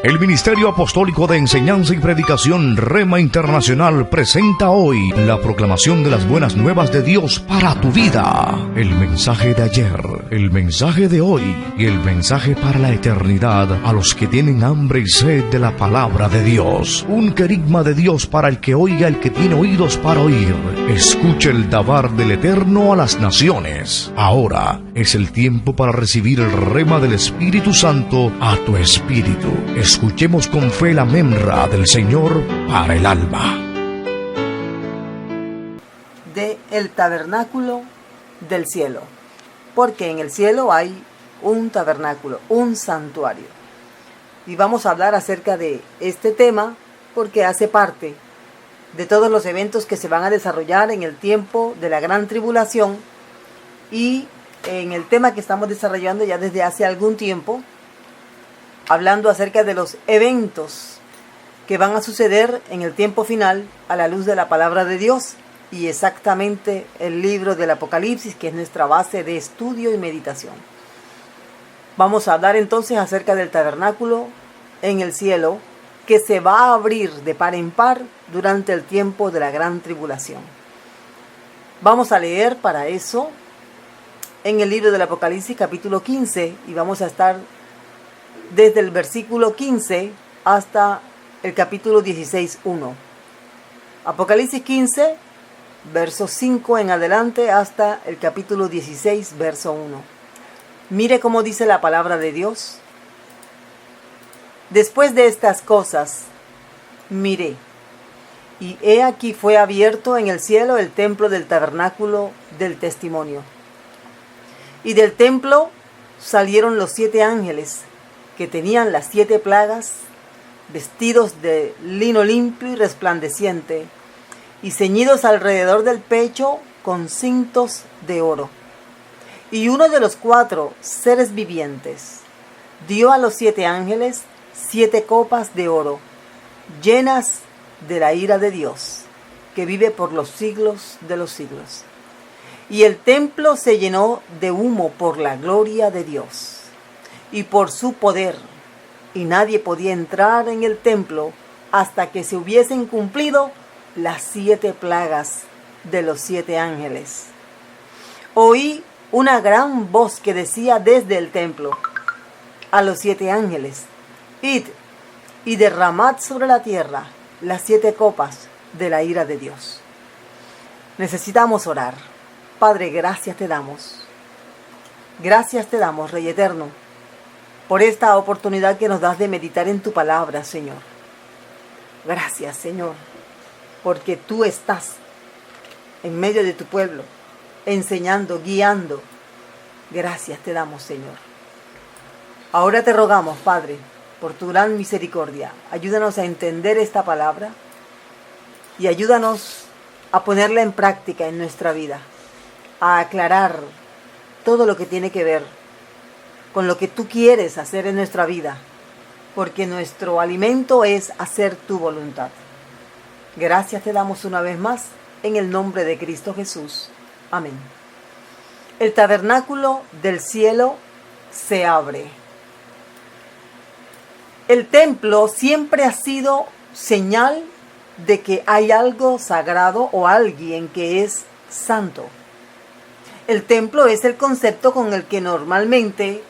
El Ministerio Apostólico de Enseñanza y Predicación Rema Internacional presenta hoy la proclamación de las buenas nuevas de Dios para tu vida. El mensaje de ayer, el mensaje de hoy y el mensaje para la eternidad a los que tienen hambre y sed de la palabra de Dios. Un querigma de Dios para el que oiga, el que tiene oídos para oír. Escuche el dabar del Eterno a las naciones. Ahora es el tiempo para recibir el rema del Espíritu Santo a tu espíritu. Escuchemos con fe la memra del Señor para el alma. De el tabernáculo del cielo. Porque en el cielo hay un tabernáculo, un santuario. Y vamos a hablar acerca de este tema porque hace parte de todos los eventos que se van a desarrollar en el tiempo de la gran tribulación y en el tema que estamos desarrollando ya desde hace algún tiempo, hablando acerca de los eventos que van a suceder en el tiempo final a la luz de la palabra de Dios y exactamente el libro del Apocalipsis, que es nuestra base de estudio y meditación. Vamos a hablar entonces acerca del tabernáculo en el cielo que se va a abrir de par en par durante el tiempo de la gran tribulación. Vamos a leer para eso en el libro del Apocalipsis capítulo 15 y vamos a estar desde el versículo 15 hasta el capítulo 16:1. Apocalipsis 15, verso 5 en adelante hasta el capítulo 16, verso 1. Mire cómo dice la palabra de Dios. Después de estas cosas, miré, y he aquí fue abierto en el cielo el templo del tabernáculo del testimonio. Y del templo salieron los 7 ángeles, que tenían las 7 plagas, vestidos de lino limpio y resplandeciente, y ceñidos alrededor del pecho con cintos de oro. Y uno de los 4 seres vivientes dio a los 7 ángeles 7 copas de oro, llenas de la ira de Dios, que vive por los siglos de los siglos. Y el templo se llenó de humo por la gloria de Dios y por su poder, y nadie podía entrar en el templo hasta que se hubiesen cumplido las 7 plagas de los 7 ángeles. Oí una gran voz que decía desde el templo a los 7 ángeles: id y derramad sobre la tierra las 7 copas de la ira de Dios. Necesitamos orar. Padre, gracias te damos. Gracias te damos, Rey Eterno, por esta oportunidad que nos das de meditar en tu palabra, Señor. Gracias, Señor, porque tú estás en medio de tu pueblo, enseñando, guiando. Gracias te damos, Señor. Ahora te rogamos, Padre, por tu gran misericordia, ayúdanos a entender esta palabra y ayúdanos a ponerla en práctica en nuestra vida, a aclarar todo lo que tiene que ver con lo que tú quieres hacer en nuestra vida, porque nuestro alimento es hacer tu voluntad. Gracias te damos una vez más, en el nombre de Cristo Jesús. Amén. El tabernáculo del cielo se abre. El templo siempre ha sido señal de que hay algo sagrado o alguien que es santo. El templo es el concepto con el que normalmente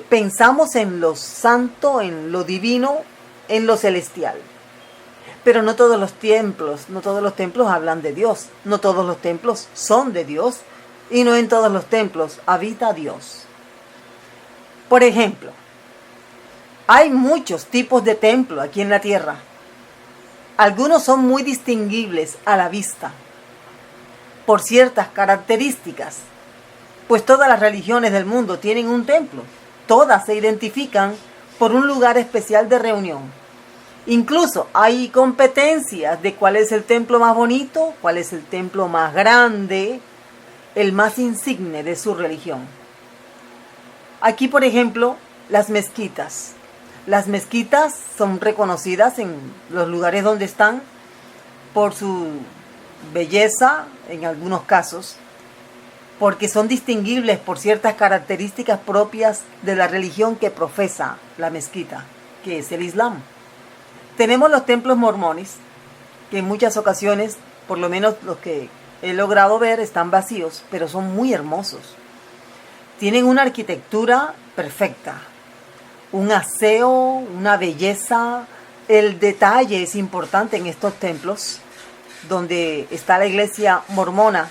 pensamos en lo santo, en lo divino, en lo celestial. Pero no todos los templos hablan de Dios. No todos los templos son de Dios. Y no en todos los templos habita Dios. Por ejemplo, hay muchos tipos de templo aquí en la tierra. Algunos son muy distinguibles a la vista por ciertas características, pues todas las religiones del mundo tienen un templo. Todas se identifican por un lugar especial de reunión. Incluso hay competencias de cuál es el templo más bonito, cuál es el templo más grande, el más insigne de su religión. Aquí, por ejemplo, las mezquitas. Las mezquitas son reconocidas en los lugares donde están por su belleza, en algunos casos, porque son distinguibles por ciertas características propias de la religión que profesa la mezquita, que es el Islam. Tenemos los templos mormones, que en muchas ocasiones, por lo menos los que he logrado ver, están vacíos, pero son muy hermosos. Tienen una arquitectura perfecta, un aseo, una belleza. El detalle es importante en estos templos, donde está la iglesia mormona,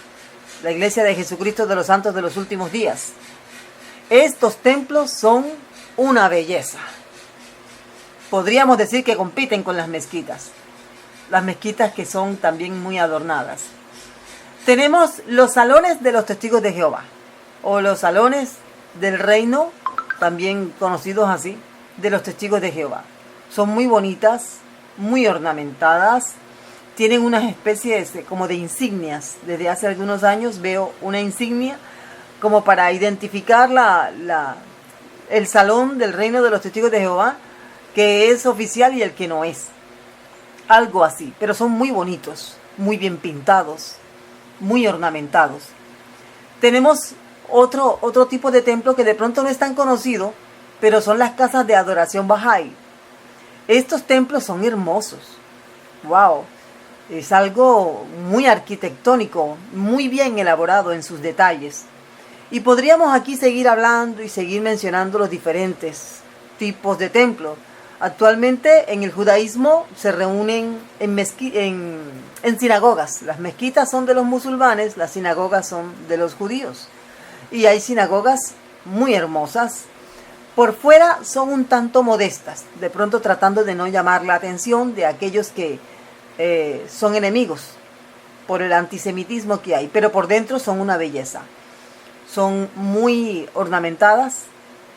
la iglesia de Jesucristo de los Santos de los Últimos Días. Estos templos son una belleza. Podríamos decir que compiten con las mezquitas que son también muy adornadas. Tenemos los salones de los testigos de Jehová, o los salones del reino, también conocidos así, de los testigos de Jehová. Son muy bonitas, muy ornamentadas, tienen unas especies como de insignias. Desde hace algunos años veo una insignia como para identificar el salón del reino de los testigos de Jehová, que es oficial y el que no es. Algo así, pero son muy bonitos, muy bien pintados, muy ornamentados. Tenemos otro tipo de templo que de pronto no es tan conocido, pero son las casas de adoración Bahá'í. Estos templos son hermosos. ¡Wow! Es algo muy arquitectónico, muy bien elaborado en sus detalles. Y podríamos aquí seguir hablando y seguir mencionando los diferentes tipos de templos. Actualmente en el judaísmo se reúnen en sinagogas. Las mezquitas son de los musulmanes, las sinagogas son de los judíos. Y hay sinagogas muy hermosas. Por fuera son un tanto modestas, de pronto tratando de no llamar la atención de aquellos que son enemigos por el antisemitismo que hay, pero por dentro son una belleza. Son muy ornamentadas,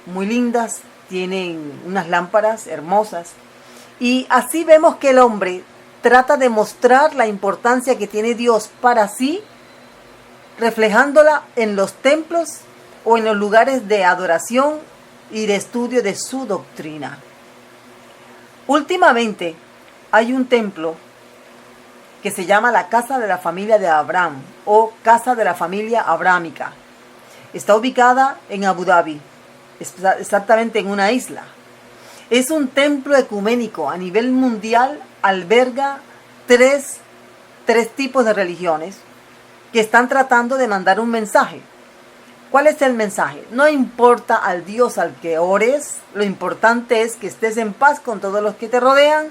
muy lindas, tienen unas lámparas hermosas. Y así vemos que el hombre trata de mostrar la importancia que tiene Dios para sí, reflejándola en los templos o en los lugares de adoración y de estudio de su doctrina. Últimamente hay un templo que se llama la Casa de la Familia de Abraham o Casa de la Familia Abrámica. Está ubicada en Abu Dhabi, exactamente en una isla. Es un templo ecuménico a nivel mundial, alberga tres tipos de religiones que están tratando de mandar un mensaje. ¿Cuál es el mensaje? No importa al Dios al que ores, lo importante es que estés en paz con todos los que te rodean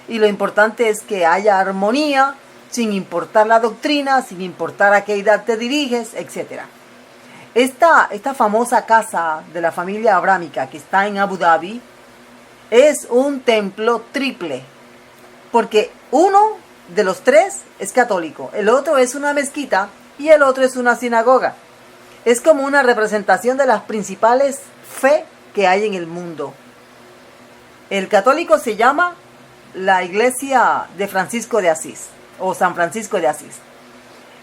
y lo importante es que haya armonía, sin importar la doctrina, sin importar a qué edad te diriges, etc. Esta famosa casa de la familia abrámica que está en Abu Dhabi es un templo triple, porque uno de los tres es católico, el otro es una mezquita y el otro es una sinagoga. Es como una representación de las principales fe que hay en el mundo. El católico se llama la iglesia de Francisco de Asís o San Francisco de Asís.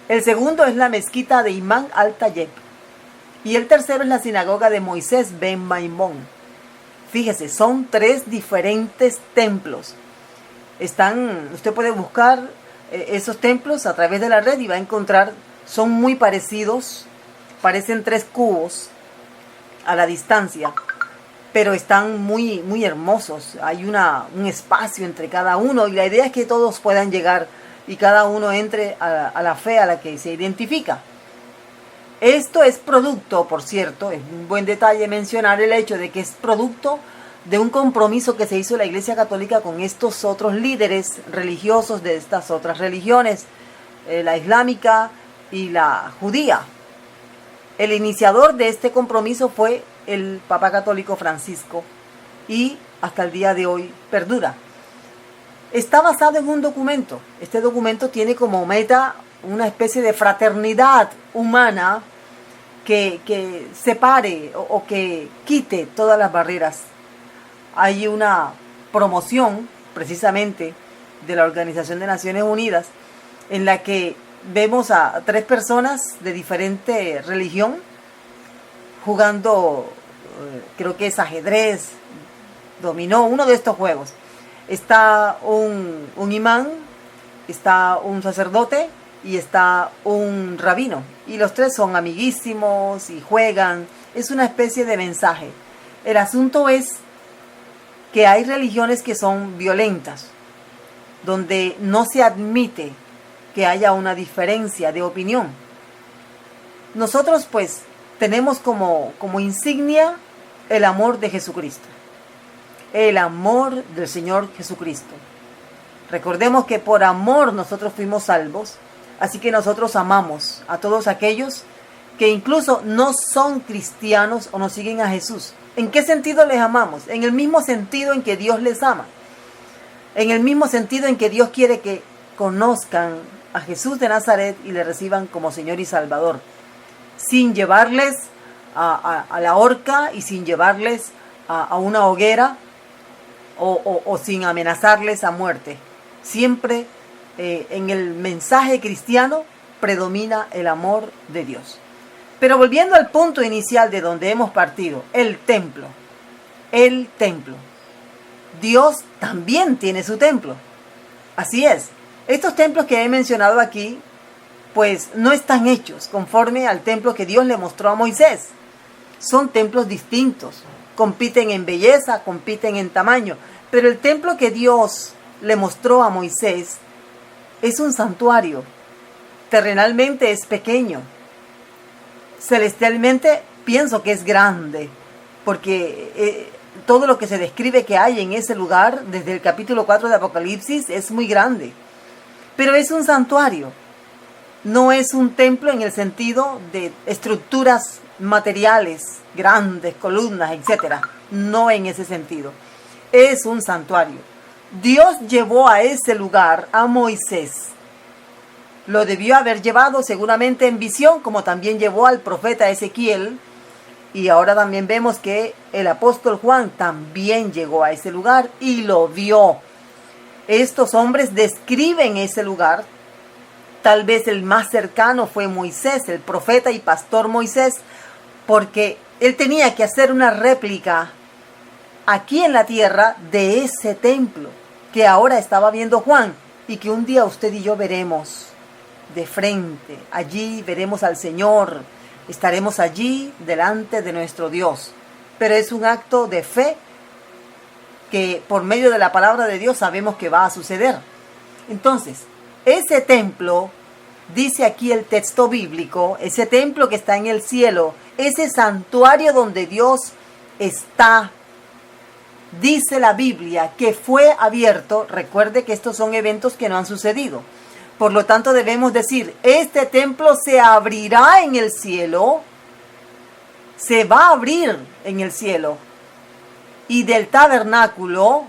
El segundo es la mezquita de Imán al-Tayeb. Y el tercero es la sinagoga de Moisés ben Maimón. Fíjese, son tres diferentes templos. Usted puede buscar esos templos a través de la red y va a encontrar, son muy parecidos, parecen tres cubos a la distancia, pero están muy, muy hermosos. Hay un espacio entre cada uno y la idea es que todos puedan llegar y cada uno entre a la fe a la que se identifica. Esto es producto, por cierto, es un buen detalle mencionar el hecho de que es producto de un compromiso que se hizo la Iglesia Católica con estos otros líderes religiosos de estas otras religiones, la islámica y la judía. El iniciador de este compromiso fue el Papa Católico Francisco y hasta el día de hoy perdura. Está basado en un documento. Este documento tiene como meta una especie de fraternidad humana que separe o que quite todas las barreras. Hay una promoción precisamente de la Organización de Naciones Unidas en la que vemos a tres personas de diferente religión jugando, creo que es ajedrez, dominó, uno de estos juegos. Está un imán, está un sacerdote y está un rabino. Y los tres son amiguísimos y juegan. Es una especie de mensaje. El asunto es que hay religiones que son violentas, donde no se admite que haya una diferencia de opinión. Nosotros pues tenemos como insignia el amor de Jesucristo, el amor del Señor Jesucristo. Recordemos que por amor nosotros fuimos salvos, así que nosotros amamos a todos aquellos que incluso no son cristianos o no siguen a Jesús. ¿En qué sentido les amamos? En el mismo sentido en que Dios les ama. En el mismo sentido en que Dios quiere que conozcan a Jesús de Nazaret y le reciban como Señor y Salvador, sin llevarles a la horca y sin llevarles a una hoguera o sin amenazarles a muerte. Siempre en el mensaje cristiano predomina el amor de Dios. Pero volviendo al punto inicial de donde hemos partido, el templo. El templo. Dios también tiene su templo. Así es. Estos templos que he mencionado aquí, pues no están hechos conforme al templo que Dios le mostró a Moisés. Son templos distintos. Compiten en belleza, compiten en tamaño. Pero el templo que Dios le mostró a Moisés es un santuario. Terrenalmente es pequeño. Celestialmente pienso que es grande, porque todo lo que se describe que hay en ese lugar, desde el capítulo 4 de Apocalipsis, es muy grande. Pero es un santuario, no es un templo en el sentido de estructuras materiales, grandes, columnas, etc. No en ese sentido. Es un santuario. Dios llevó a ese lugar a Moisés. Lo debió haber llevado seguramente en visión, como también llevó al profeta Ezequiel. Y ahora también vemos que el apóstol Juan también llegó a ese lugar y lo vio. Estos hombres describen ese lugar. Tal vez el más cercano fue Moisés, el profeta y pastor Moisés, porque él tenía que hacer una réplica aquí en la tierra de ese templo que ahora estaba viendo Juan y que un día usted y yo veremos de frente. Allí veremos al Señor, estaremos allí delante de nuestro Dios. Pero es un acto de fe que por medio de la palabra de Dios sabemos que va a suceder. Entonces, ese templo, dice aquí el texto bíblico, ese templo que está en el cielo, ese santuario donde Dios está, dice la Biblia que fue abierto. Recuerde que estos son eventos que no han sucedido. Por lo tanto debemos decir, este templo se abrirá en el cielo, se va a abrir en el cielo. Y del tabernáculo,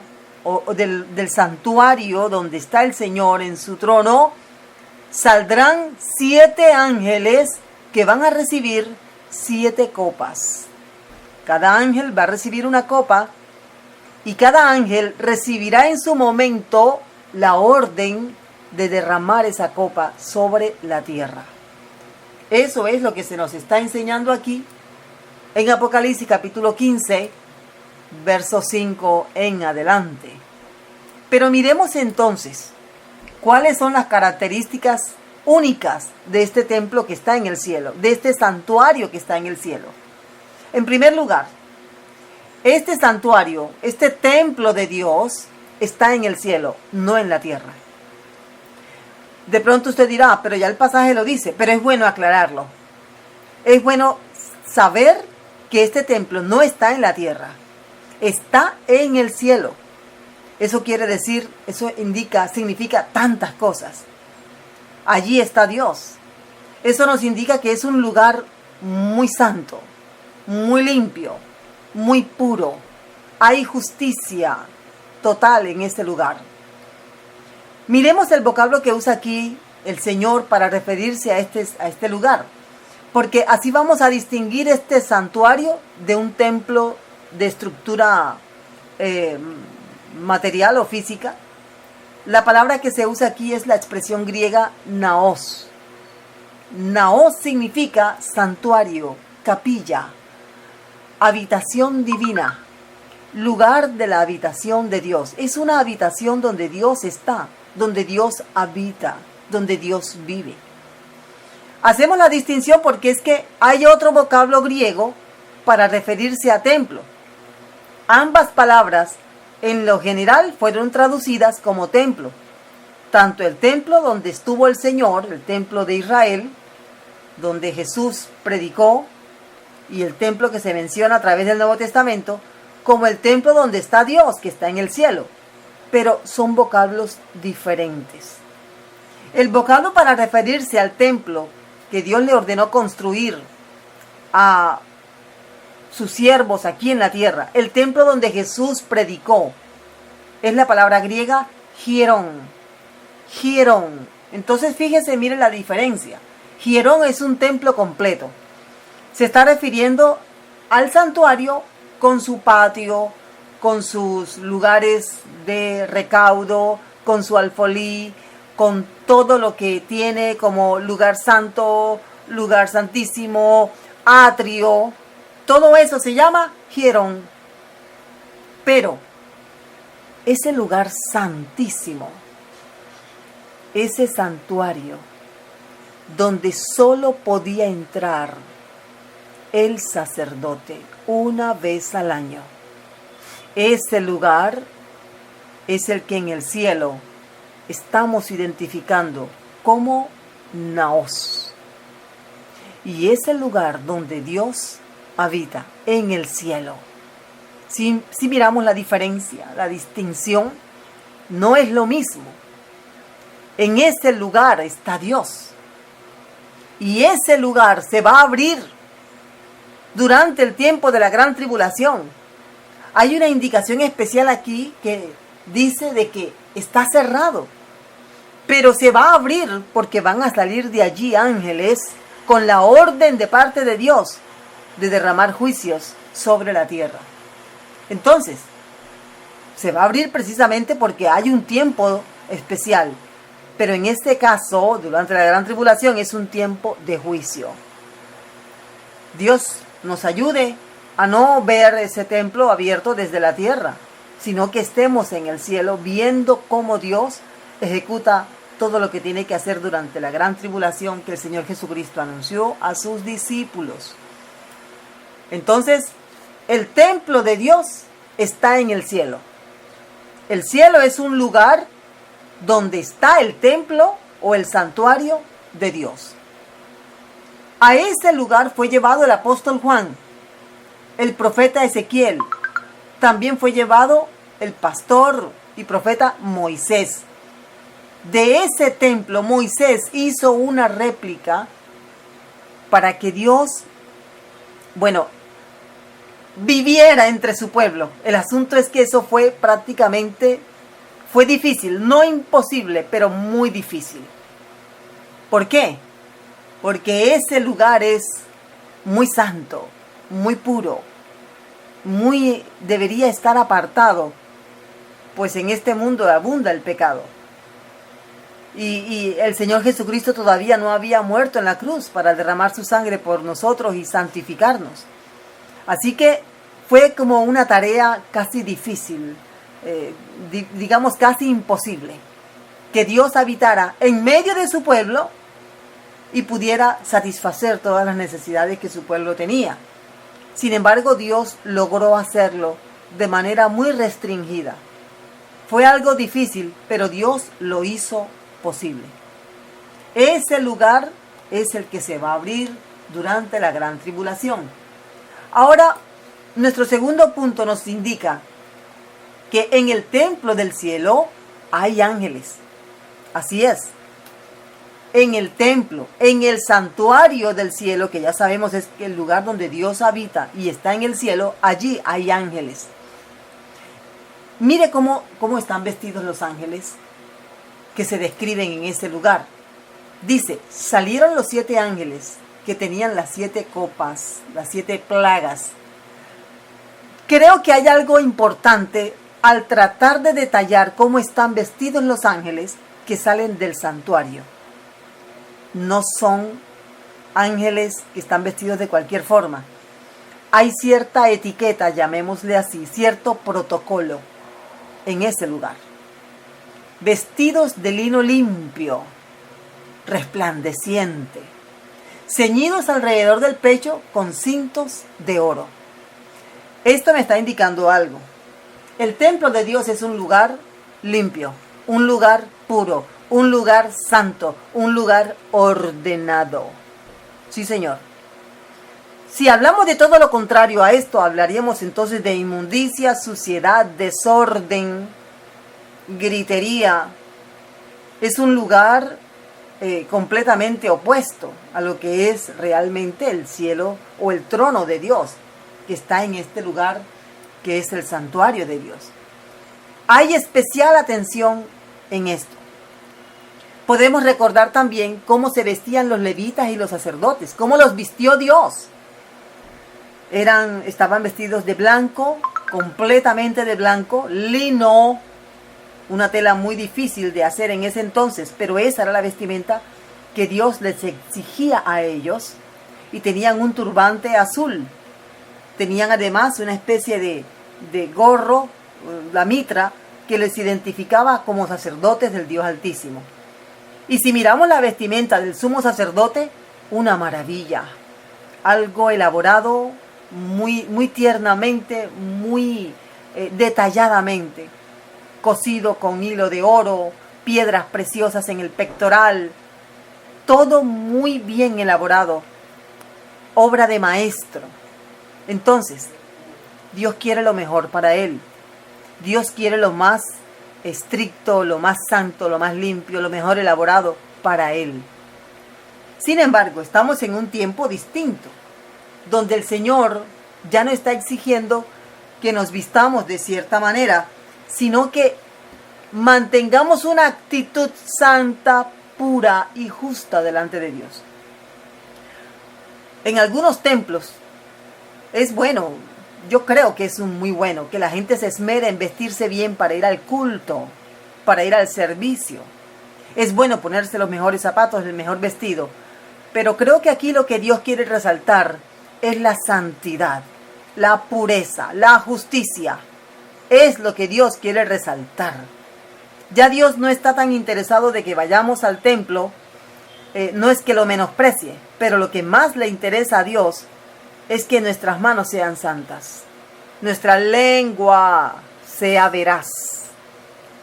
o del santuario donde está el Señor en su trono, saldrán 7 ángeles que van a recibir 7 copas. Cada ángel va a recibir una copa y cada ángel recibirá en su momento la orden de derramar esa copa sobre la tierra. Eso es lo que se nos está enseñando aquí en Apocalipsis capítulo 15, verso 5 en adelante. Pero miremos entonces cuáles son las características únicas de este templo que está en el cielo, de este santuario que está en el cielo. En primer lugar, este santuario, este templo de Dios está en el cielo, no en la tierra. De pronto usted dirá, pero ya el pasaje lo dice, pero es bueno aclararlo. Es bueno saber que este templo no está en la tierra, está en el cielo. Eso quiere decir, eso significa tantas cosas. Allí está Dios. Eso nos indica que es un lugar muy santo, muy limpio, muy puro. Hay justicia total en este lugar. Miremos el vocablo que usa aquí el Señor para referirse a este lugar, porque así vamos a distinguir este santuario de un templo de estructura material o física. La palabra que se usa aquí es la expresión griega naos. Naos significa santuario, capilla, habitación divina, lugar de la habitación de Dios. Es una habitación donde Dios está, donde Dios habita, donde Dios vive. Hacemos la distinción porque es que hay otro vocablo griego para referirse a templo. Ambas palabras en lo general fueron traducidas como templo. Tanto el templo donde estuvo el Señor, el templo de Israel, donde Jesús predicó, y el templo que se menciona a través del Nuevo Testamento, como el templo donde está Dios, que está en el cielo. Pero son vocablos diferentes. El vocablo para referirse al templo que Dios le ordenó construir a sus siervos aquí en la tierra, el templo donde Jesús predicó, es la palabra griega hierón. Hierón. Entonces fíjese, mire la diferencia. Hierón es un templo completo. Se está refiriendo al santuario con su patio, con sus lugares de recaudo, con su alfolí, con todo lo que tiene como lugar santo, lugar santísimo, atrio. Todo eso se llama hierón. Pero ese lugar santísimo, ese santuario, donde solo podía entrar el sacerdote una vez al año, ese lugar es el que en el cielo estamos identificando como Naos. Y es el lugar donde Dios habita en el cielo. Si miramos la diferencia, la distinción, no es lo mismo. En ese lugar está Dios. Y ese lugar se va a abrir durante el tiempo de la gran tribulación. Hay una indicación especial aquí que dice de que está cerrado, pero se va a abrir porque van a salir de allí ángeles con la orden de parte de Dios de derramar juicios sobre la tierra. Entonces, se va a abrir precisamente porque hay un tiempo especial, pero en este caso, durante la gran tribulación, es un tiempo de juicio. Dios nos ayude a no ver ese templo abierto desde la tierra, sino que estemos en el cielo viendo cómo Dios ejecuta todo lo que tiene que hacer durante la gran tribulación que el Señor Jesucristo anunció a sus discípulos. Entonces, el templo de Dios está en el cielo. El cielo es un lugar donde está el templo o el santuario de Dios. A ese lugar fue llevado el apóstol Juan, el profeta Ezequiel. También fue llevado el pastor y profeta Moisés. De ese templo, Moisés hizo una réplica para que Dios, viviera entre su pueblo. El asunto es que eso fue difícil, no imposible, pero muy difícil. ¿Por qué? Porque ese lugar es muy santo, muy puro, debería estar apartado, pues en este mundo abunda el pecado. Y el Señor Jesucristo todavía no había muerto en la cruz para derramar su sangre por nosotros y santificarnos. Así que fue como una tarea casi difícil, digamos casi imposible, que Dios habitara en medio de su pueblo y pudiera satisfacer todas las necesidades que su pueblo tenía. Sin embargo, Dios logró hacerlo de manera muy restringida. Fue algo difícil, pero Dios lo hizo posible. Ese lugar es el que se va a abrir durante la gran tribulación. Ahora, nuestro segundo punto nos indica que en el templo del cielo hay ángeles. Así es. En el templo, en el santuario del cielo, que ya sabemos es el lugar donde Dios habita y está en el cielo, allí hay ángeles. Mire cómo están vestidos los ángeles que se describen en ese lugar. Dice, salieron los 7 ángeles que tenían las 7 copas, las 7 plagas. Creo que hay algo importante al tratar de detallar cómo están vestidos los ángeles que salen del santuario. No son ángeles que están vestidos de cualquier forma. Hay cierta etiqueta, llamémosle así, cierto protocolo en ese lugar. Vestidos de lino limpio, resplandeciente, ceñidos alrededor del pecho con cintos de oro. Esto me está indicando algo. El templo de Dios es un lugar limpio, un lugar puro, un lugar santo, un lugar ordenado. Sí, Señor. Si hablamos de todo lo contrario a esto, hablaríamos entonces de inmundicia, suciedad, desorden, gritería. Es un lugar completamente opuesto a lo que es realmente el cielo o el trono de Dios, que está en este lugar que es el santuario de Dios. Hay especial atención en esto. Podemos recordar también cómo se vestían los levitas y los sacerdotes, cómo los vistió Dios. Estaban vestidos de blanco, completamente de blanco, lino, una tela muy difícil de hacer en ese entonces, pero esa era la vestimenta que Dios les exigía a ellos, y tenían un turbante azul. Tenían además una especie de gorro, la mitra, que les identificaba como sacerdotes del Dios Altísimo. Y si miramos la vestimenta del sumo sacerdote, una maravilla, algo elaborado muy tiernamente, muy detalladamente, cosido con hilo de oro, piedras preciosas en el pectoral, todo muy bien elaborado, obra de maestro. Entonces, Dios quiere lo mejor para él. Dios quiere lo más estricto, lo más santo, lo más limpio, lo mejor elaborado para él. Sin embargo, estamos en un tiempo distinto, donde el Señor ya no está exigiendo que nos vistamos de cierta manera, sino que mantengamos una actitud santa, pura y justa delante de Dios. En algunos templos es bueno, yo creo que es muy bueno, que la gente se esmere en vestirse bien para ir al culto, para ir al servicio. Es bueno ponerse los mejores zapatos, el mejor vestido, pero creo que aquí lo que Dios quiere resaltar es la santidad, la pureza, la justicia. Es lo que Dios quiere resaltar. Ya Dios no está tan interesado de que vayamos al templo, no es que lo menosprecie, pero lo que más le interesa a Dios es que nuestras manos sean santas, nuestra lengua sea veraz,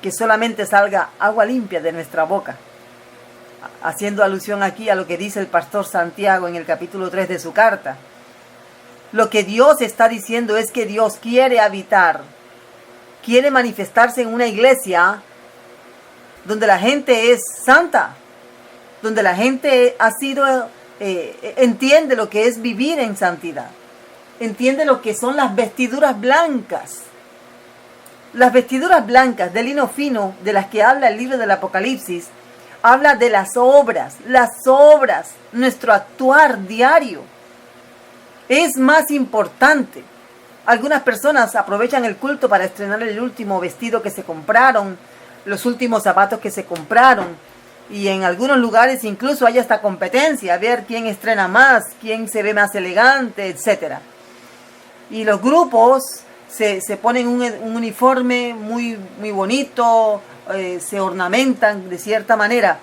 que solamente salga agua limpia de nuestra boca. Haciendo alusión aquí a lo que dice el pastor Santiago en el capítulo 3 de su carta. Lo que Dios está diciendo es que Dios quiere habitar, quiere manifestarse en una iglesia donde la gente es santa, donde la gente entiende lo que es vivir en santidad, entiende lo que son las vestiduras blancas. Las vestiduras blancas de lino fino de las que habla el libro del Apocalipsis, habla de las obras, nuestro actuar diario. Es más importante. Algunas personas aprovechan el culto para estrenar el último vestido que se compraron, los últimos zapatos que se compraron, y en algunos lugares incluso hay hasta competencia, a ver quién estrena más, quién se ve más elegante, etc. Y los grupos se ponen un uniforme muy bonito, se ornamentan de cierta manera.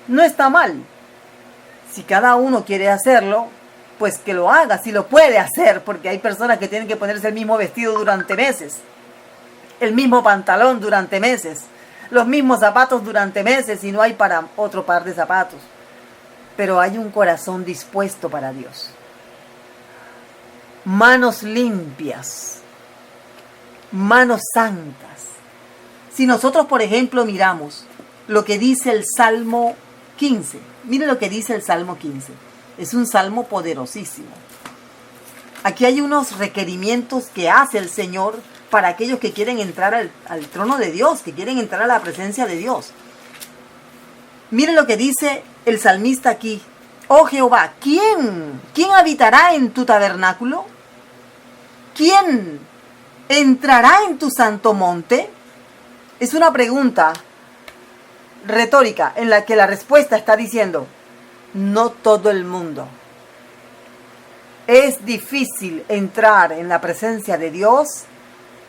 No está mal. Si cada uno quiere hacerlo, pues que lo haga, si lo puede hacer, porque hay personas que tienen que ponerse el mismo vestido durante meses, el mismo pantalón durante meses, los mismos zapatos durante meses, y no hay para otro par de zapatos. Pero hay un corazón dispuesto para Dios. Manos limpias, manos santas. Si nosotros, por ejemplo, miramos lo que dice el Salmo 15, mire lo que dice el Salmo 15. Es un salmo poderosísimo. Aquí hay unos requerimientos que hace el Señor para aquellos que quieren entrar al trono de Dios, que quieren entrar a la presencia de Dios. Miren lo que dice el salmista aquí. Oh Jehová, ¿quién habitará en tu tabernáculo? ¿Quién entrará en tu santo monte? Es una pregunta retórica en la que la respuesta está diciendo: no todo el mundo. Es difícil entrar en la presencia de Dios,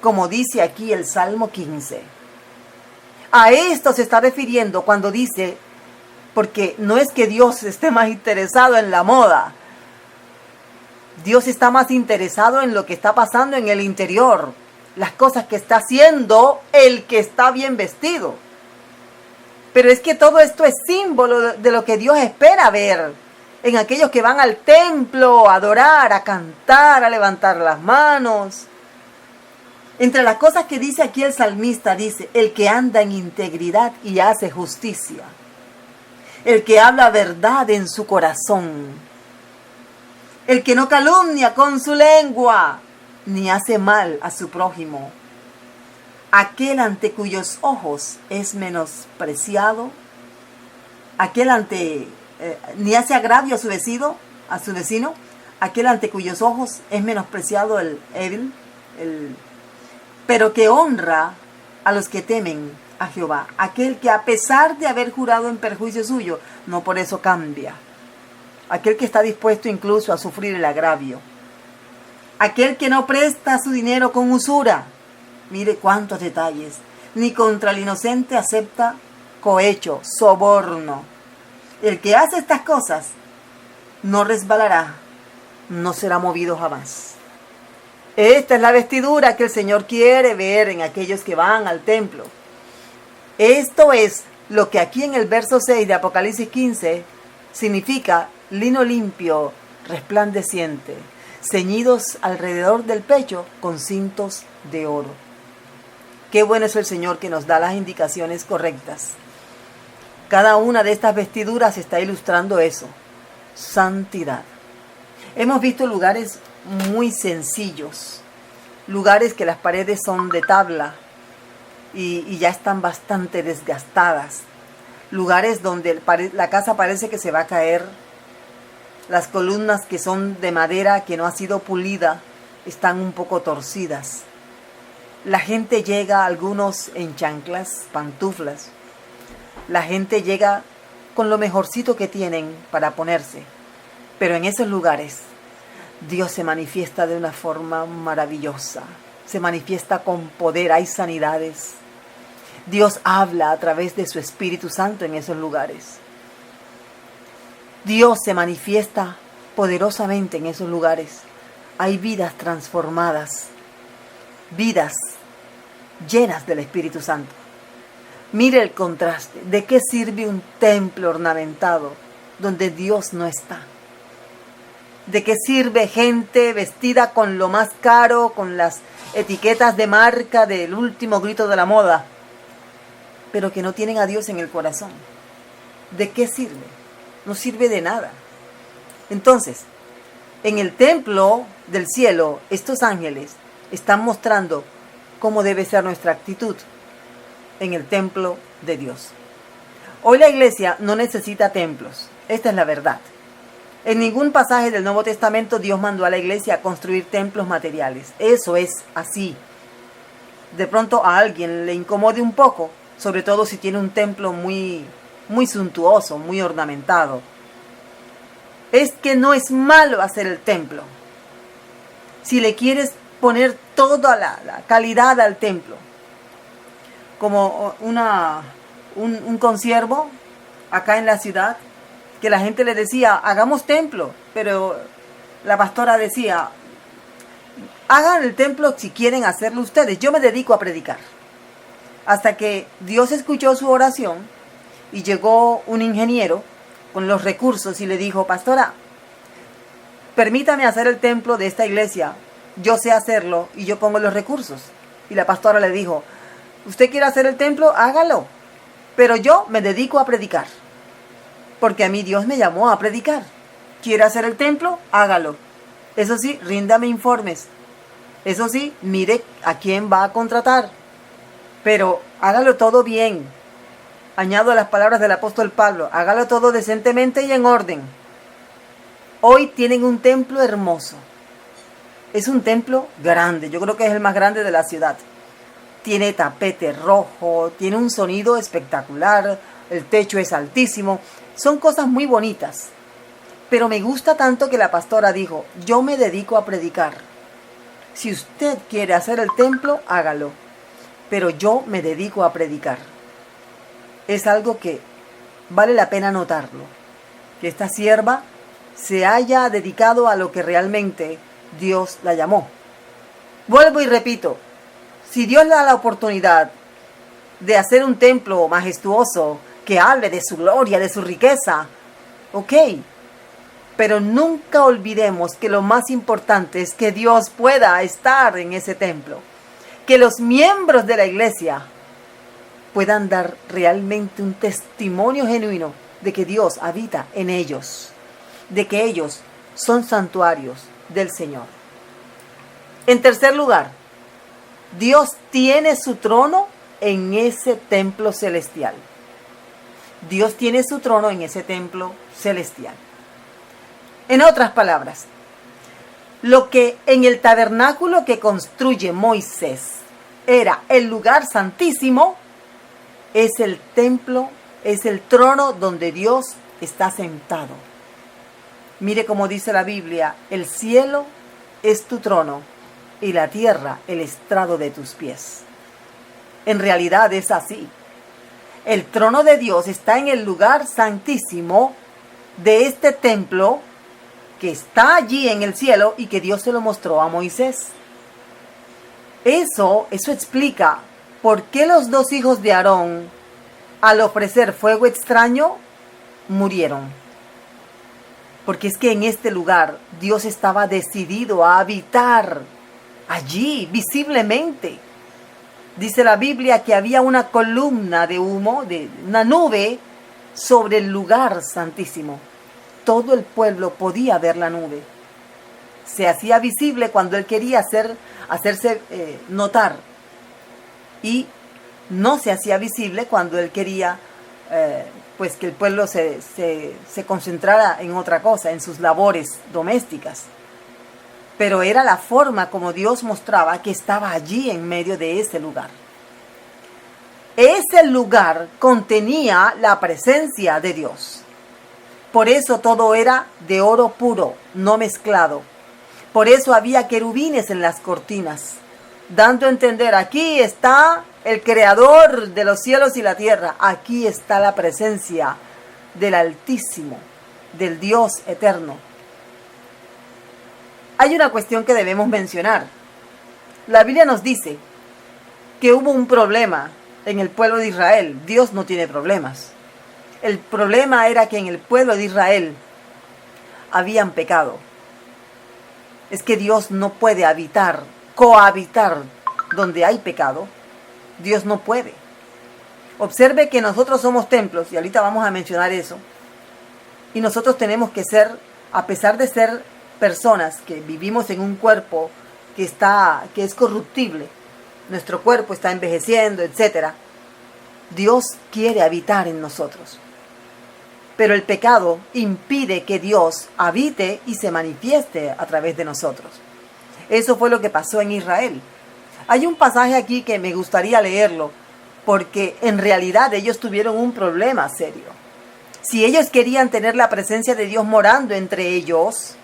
como dice aquí el Salmo 15. A esto se está refiriendo cuando dice, porque no es que Dios esté más interesado en la moda. Dios está más interesado en lo que está pasando en el interior, las cosas que está haciendo el que está bien vestido. Pero es que todo esto es símbolo de lo que Dios espera ver en aquellos que van al templo a adorar, a cantar, a levantar las manos. Entre las cosas que dice aquí el salmista, dice, el que anda en integridad y hace justicia. El que habla verdad en su corazón. El que no calumnia con su lengua, ni hace mal a su prójimo. Aquel ante cuyos ojos es menospreciado. Aquel ni hace agravio a su vecino. Aquel ante cuyos ojos es menospreciado el débil, pero que honra a los que temen a Jehová. Aquel que a pesar de haber jurado en perjuicio suyo, no por eso cambia. Aquel que está dispuesto incluso a sufrir el agravio. Aquel que no presta su dinero con usura. Mire cuántos detalles. Ni contra el inocente acepta cohecho, soborno. El que hace estas cosas no resbalará, no será movido jamás. Esta es la vestidura que el Señor quiere ver en aquellos que van al templo. Esto es lo que aquí en el verso 6 de Apocalipsis 15 significa lino limpio, resplandeciente, ceñidos alrededor del pecho con cintos de oro. Qué bueno es el Señor que nos da las indicaciones correctas. Cada una de estas vestiduras está ilustrando eso, santidad. Hemos visto lugares muy sencillos, lugares que las paredes son de tabla y ya están bastante desgastadas, lugares donde la casa parece que se va a caer, las columnas que son de madera que no ha sido pulida están un poco torcidas. La gente llega, algunos en chanclas, pantuflas. La gente llega con lo mejorcito que tienen para ponerse. Pero en esos lugares, Dios se manifiesta de una forma maravillosa. Se manifiesta con poder, hay sanidades. Dios habla a través de su Espíritu Santo en esos lugares. Dios se manifiesta poderosamente en esos lugares. Hay vidas transformadas, vidas llenas del Espíritu Santo. Mire el contraste. ¿De qué sirve un templo ornamentado donde Dios no está? ¿De qué sirve gente vestida con lo más caro, con las etiquetas de marca del último grito de la moda, pero que no tienen a Dios en el corazón? ¿De qué sirve? No sirve de nada. Entonces, en el templo del cielo, estos ángeles están mostrando cómo debe ser nuestra actitud en el templo de Dios. Hoy la iglesia no necesita templos. Esta es la verdad. En ningún pasaje del Nuevo Testamento Dios mandó a la iglesia a construir templos materiales. Eso es así. De pronto a alguien le incomode un poco, sobre todo si tiene un templo muy suntuoso, muy ornamentado. Es que no es malo hacer el templo. Si le quieres poner toda la calidad al templo, como un consiervo acá en la ciudad, que la gente le decía, hagamos templo, pero la pastora decía, hagan el templo si quieren hacerlo ustedes, yo me dedico a predicar. Hasta que Dios escuchó su oración y llegó un ingeniero con los recursos y le dijo, pastora, permítame hacer el templo de esta iglesia, yo sé hacerlo y yo pongo los recursos. Y la pastora le dijo, ¿usted quiere hacer el templo? Hágalo, pero yo me dedico a predicar, porque a mí Dios me llamó a predicar. ¿Quiere hacer el templo? Hágalo. Eso sí, ríndame informes. Eso sí, mire a quién va a contratar, pero hágalo todo bien. Añado a las palabras del apóstol Pablo, hágalo todo decentemente y en orden. Hoy tienen un templo hermoso. Es un templo grande, yo creo que es el más grande de la ciudad. Tiene tapete rojo, tiene un sonido espectacular, el techo es altísimo. Son cosas muy bonitas. Pero me gusta tanto que la pastora dijo, yo me dedico a predicar. Si usted quiere hacer el templo, hágalo. Pero yo me dedico a predicar. Es algo que vale la pena notarlo. Que esta sierva se haya dedicado a lo que realmente Dios la llamó. Vuelvo y repito, Si Dios le da la oportunidad de hacer un templo majestuoso que hable de su gloria, de su riqueza, ok. Pero nunca olvidemos que lo más importante es que Dios pueda estar en ese templo. Que los miembros de la iglesia puedan dar realmente un testimonio genuino de que Dios habita en ellos. De que ellos son santuarios del Señor. En tercer lugar, Dios tiene su trono en ese templo celestial. Dios tiene su trono en ese templo celestial. En otras palabras, lo que en el tabernáculo que construye Moisés era el lugar santísimo, es el templo, es el trono donde Dios está sentado. Mire cómo dice la Biblia, el cielo es tu trono y la tierra el estrado de tus pies. En realidad es así. El trono de Dios está en el lugar santísimo de este templo que está allí en el cielo y que Dios se lo mostró a Moisés. Eso explica por qué los dos hijos de Aarón, al ofrecer fuego extraño, murieron. Porque es que en este lugar Dios estaba decidido a habitar allí visiblemente. Dice la Biblia que había una columna de humo, de una nube, sobre el lugar santísimo. Todo el pueblo podía ver la nube. Se hacía visible cuando él quería hacerse notar. Y no se hacía visible cuando él quería pues que el pueblo se concentrara en otra cosa, en sus labores domésticas. Pero era la forma como Dios mostraba que estaba allí en medio de ese lugar. Ese lugar contenía la presencia de Dios. Por eso todo era de oro puro, no mezclado. Por eso había querubines en las cortinas, dando a entender, aquí está el creador de los cielos y la tierra. Aquí está la presencia del Altísimo, del Dios eterno. Hay una cuestión que debemos mencionar. La Biblia nos dice que hubo un problema en el pueblo de Israel. Dios no tiene problemas. El problema era que en el pueblo de Israel habían pecado. Es que Dios no puede cohabitar donde hay pecado. Dios no puede. Observe que nosotros somos templos, y ahorita vamos a mencionar eso. Y nosotros tenemos que ser, a pesar de ser personas que vivimos en un cuerpo que es corruptible, nuestro cuerpo está envejeciendo, etc. Dios quiere habitar en nosotros. Pero el pecado impide que Dios habite y se manifieste a través de nosotros. Eso fue lo que pasó en Israel. Hay un pasaje aquí que me gustaría leerlo, porque en realidad ellos tuvieron un problema serio. Si ellos querían tener la presencia de Dios morando entre ellos,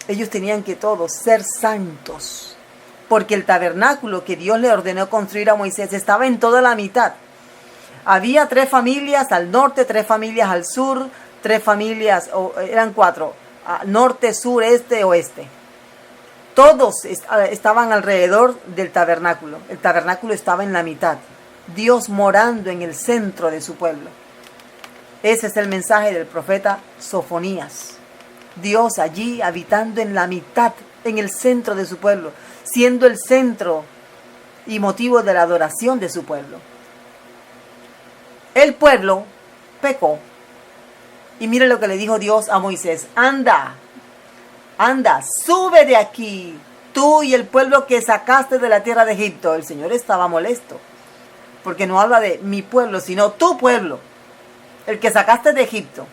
ellos tenían que todos ser santos, porque el tabernáculo que Dios le ordenó construir a Moisés estaba en toda la mitad. Había 3 familias al norte, 3 familias al sur, 3 familias, eran 4, norte, sur, este, oeste. Todos estaban alrededor del tabernáculo. El tabernáculo estaba en la mitad. Dios morando en el centro de su pueblo. Ese es el mensaje del profeta Sofonías. Dios allí habitando en la mitad, en el centro de su pueblo, siendo el centro y motivo de la adoración de su pueblo. El pueblo pecó. Y mire lo que le dijo Dios a Moisés. Anda, sube de aquí, tú y el pueblo que sacaste de la tierra de Egipto. El Señor estaba molesto, porque no habla de mi pueblo, sino tu pueblo, el que sacaste de Egipto,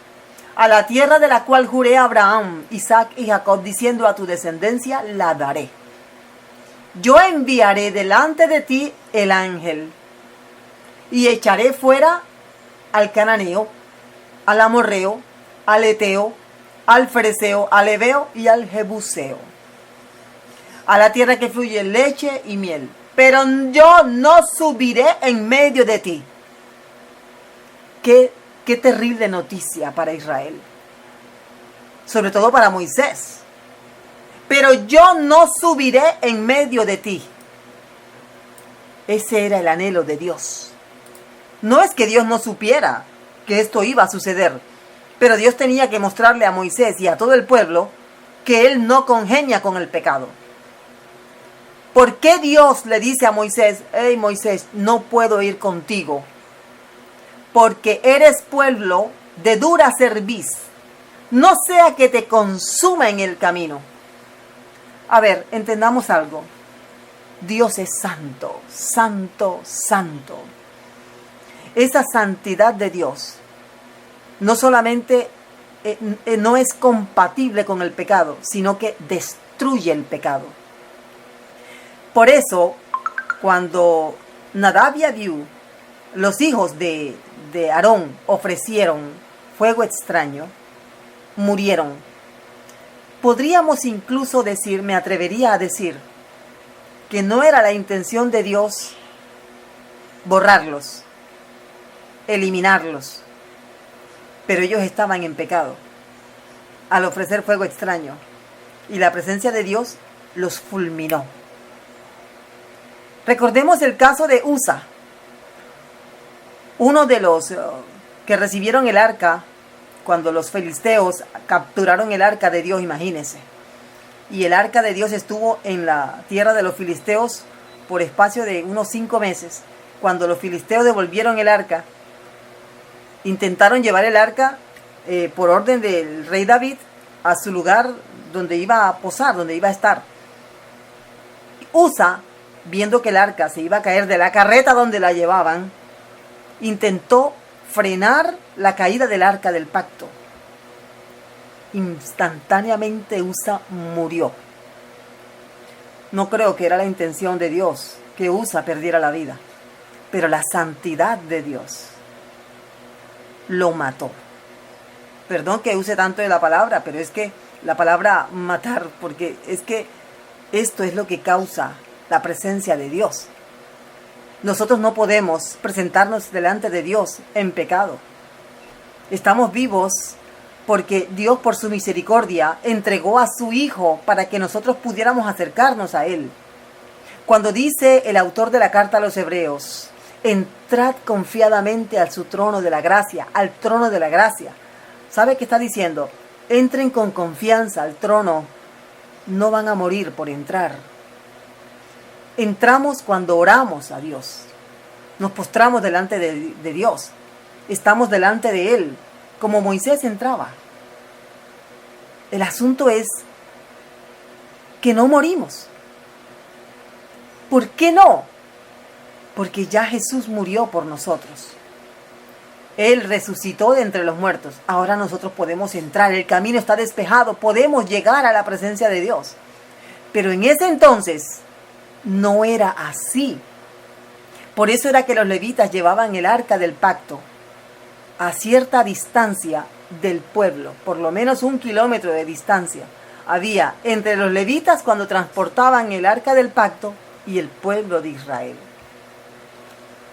a la tierra de la cual juré a Abraham, Isaac y Jacob, diciendo a tu descendencia, la daré. Yo enviaré delante de ti el ángel, y echaré fuera al cananeo, al amorreo, al eteo, al fereceo, al heveo y al jebuseo, a la tierra que fluye leche y miel. Pero yo no subiré en medio de ti. Qué terrible noticia para Israel, sobre todo para Moisés. Pero yo no subiré en medio de ti. Ese era el anhelo de Dios. No es que Dios no supiera que esto iba a suceder, pero Dios tenía que mostrarle a Moisés y a todo el pueblo que Él no congenia con el pecado. ¿Por qué Dios le dice a Moisés: hey Moisés, no puedo ir contigo? Porque eres pueblo de dura cerviz, no sea que te consuma en el camino. A ver, entendamos algo. Dios es santo, santo, santo. Esa santidad de Dios no solamente no es compatible con el pecado, sino que destruye el pecado. Por eso, cuando Nadab y Abiú, los hijos de Aarón, ofrecieron fuego extraño, murieron. Podríamos incluso decir, me atrevería a decir, que no era la intención de Dios borrarlos, eliminarlos, pero ellos estaban en pecado al ofrecer fuego extraño, y la presencia de Dios los fulminó. Recordemos el caso de Usa, uno de los que recibieron el arca cuando los filisteos capturaron el arca de Dios, imagínense. Y el arca de Dios estuvo en la tierra de los filisteos por espacio de unos 5 meses. Cuando los filisteos devolvieron el arca, intentaron llevar el arca por orden del rey David a su lugar donde iba a posar, donde iba a estar. Usa, viendo que el arca se iba a caer de la carreta donde la llevaban, intentó frenar la caída del arca del pacto. Instantáneamente Usa murió. No creo que era la intención de Dios que Usa perdiera la vida, pero la santidad de Dios lo mató. Perdón que use tanto de la palabra, pero es que la palabra matar, porque es que esto es lo que causa la presencia de Dios. Nosotros no podemos presentarnos delante de Dios en pecado. Estamos vivos porque Dios, por su misericordia, entregó a su Hijo para que nosotros pudiéramos acercarnos a Él. Cuando dice el autor de la carta a los Hebreos: entrad confiadamente a su trono de la gracia, al trono de la gracia. ¿Sabe qué está diciendo? Entren con confianza al trono, no van a morir por entrar. Entramos cuando oramos a Dios, nos postramos delante de Dios, estamos delante de Él, como Moisés entraba. El asunto es que no morimos. ¿Por qué no? Porque ya Jesús murió por nosotros. Él resucitó de entre los muertos. Ahora nosotros podemos entrar, el camino está despejado, podemos llegar a la presencia de Dios. Pero en ese entonces no era así. Por eso era que los levitas llevaban el arca del pacto a cierta distancia del pueblo, por lo menos 1 kilómetro de distancia había entre los levitas cuando transportaban el arca del pacto y el pueblo de Israel.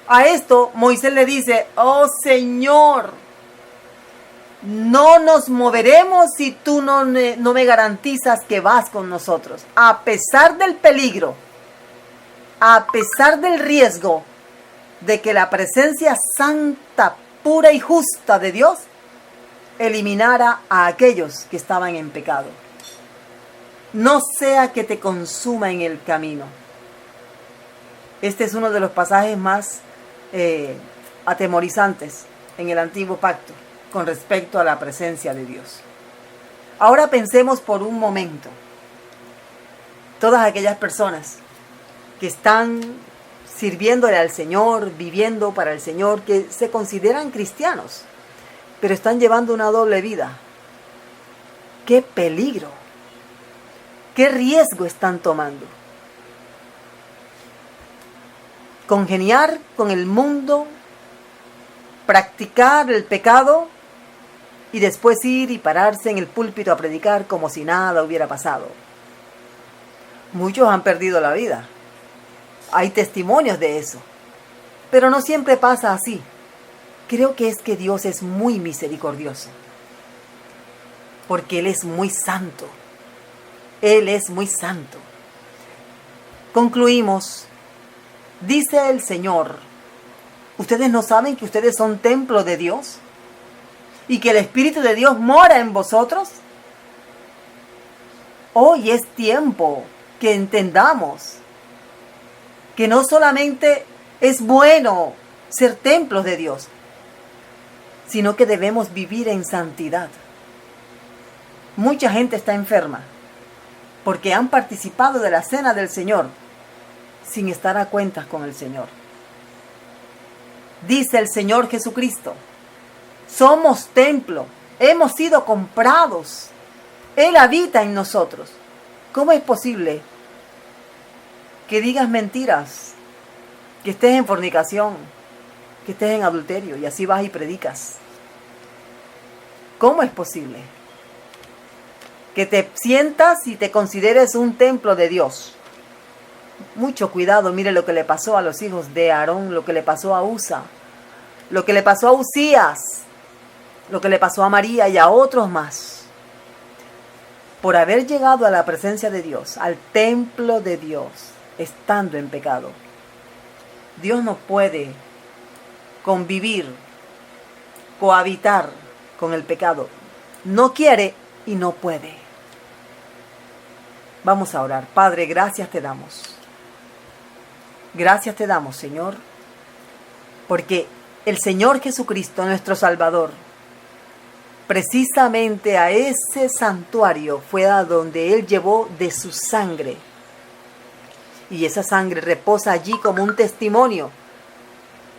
A esto Moisés le dice: oh Señor, no nos moveremos si tú no me garantizas que vas con nosotros. A pesar del peligro, a pesar del riesgo de que la presencia santa, pura y justa de Dios eliminara a aquellos que estaban en pecado. No sea que te consuma en el camino. Este es uno de los pasajes más atemorizantes en el antiguo pacto con respecto a la presencia de Dios. Ahora pensemos por un momento todas aquellas personas que están sirviéndole al Señor, viviendo para el Señor, que se consideran cristianos, pero están llevando una doble vida. ¡Qué peligro! ¿Qué riesgo están tomando? Congeniar con el mundo, practicar el pecado y después ir y pararse en el púlpito a predicar como si nada hubiera pasado. Muchos han perdido la vida. Hay testimonios de eso. Pero no siempre pasa así. Creo que es que Dios es muy misericordioso. Porque Él es muy santo. Él es muy santo. Concluimos Dice el Señor, ¿ustedes no saben que ustedes son templo de Dios? ¿Y que el Espíritu de Dios mora en vosotros? Hoy es tiempo que entendamos que no solamente es bueno ser templos de Dios, sino que debemos vivir en santidad. Mucha gente está enferma porque han participado de la cena del Señor sin estar a cuentas con el Señor. Dice el Señor Jesucristo, somos templo, hemos sido comprados, Él habita en nosotros. ¿Cómo es posible que digas mentiras, que estés en fornicación, que estés en adulterio y así vas y predicas? ¿Cómo es posible que te sientas y te consideres un templo de Dios? Mucho cuidado, mire lo que le pasó a los hijos de Aarón, lo que le pasó a Usa, lo que le pasó a Usías, lo que le pasó a María y a otros más. Por haber llegado a la presencia de Dios, al templo de Dios, estando en pecado. Dios no puede convivir, cohabitar con el pecado. No quiere y no puede. Vamos a orar. Padre, gracias te damos. Gracias te damos, Señor, porque el Señor Jesucristo, nuestro Salvador, precisamente a ese santuario fue a donde Él llevó de su sangre. Y esa sangre reposa allí como un testimonio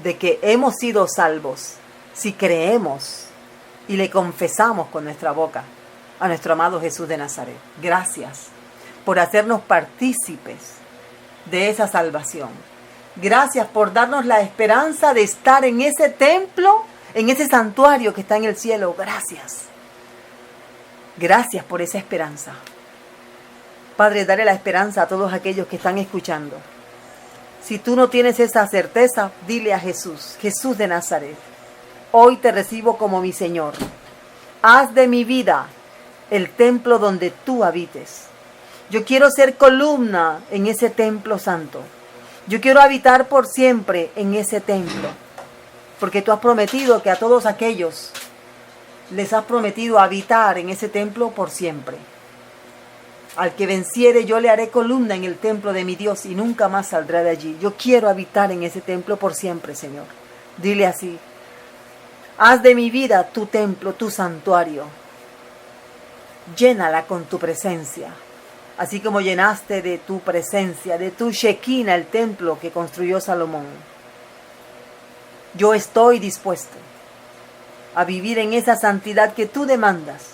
de que hemos sido salvos si creemos y le confesamos con nuestra boca a nuestro amado Jesús de Nazaret. Gracias por hacernos partícipes de esa salvación. Gracias por darnos la esperanza de estar en ese templo, en ese santuario que está en el cielo. Gracias. Gracias por esa esperanza. Padre, dale la esperanza a todos aquellos que están escuchando. Si tú no tienes esa certeza, dile a Jesús, Jesús de Nazaret, hoy te recibo como mi Señor. Haz de mi vida el templo donde tú habites. Yo quiero ser columna en ese templo santo. Yo quiero habitar por siempre en ese templo. Porque tú has prometido que a todos aquellos les has prometido habitar en ese templo por siempre. Al que venciere yo le haré columna en el templo de mi Dios y nunca más saldrá de allí. Yo quiero habitar en ese templo por siempre, Señor. Dile así. Haz de mi vida tu templo, tu santuario. Llénala con tu presencia. Así como llenaste de tu presencia, de tu Shekinah, el templo que construyó Salomón. Yo estoy dispuesto a vivir en esa santidad que tú demandas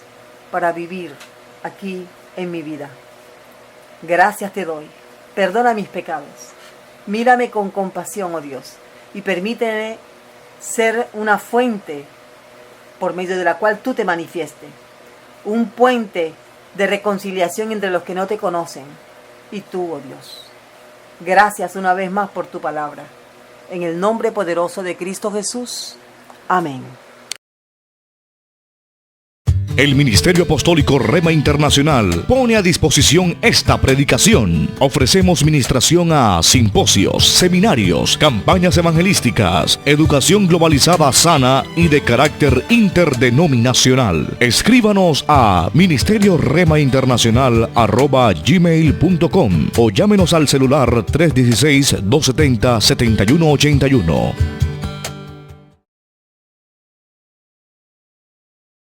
para vivir aquí en mi vida. Gracias te doy. Perdona mis pecados. Mírame con compasión, oh Dios, y permíteme ser una fuente por medio de la cual tú te manifiestes. Un puente de reconciliación entre los que no te conocen y tú, oh Dios. Gracias una vez más por tu palabra. En el nombre poderoso de Cristo Jesús. Amén. El Ministerio Apostólico Rema Internacional pone a disposición esta predicación. Ofrecemos ministración a simposios, seminarios, campañas evangelísticas, educación globalizada sana y de carácter interdenominacional. Escríbanos a ministerioremainternacional@gmail.com o llámenos al celular 316-270-7181.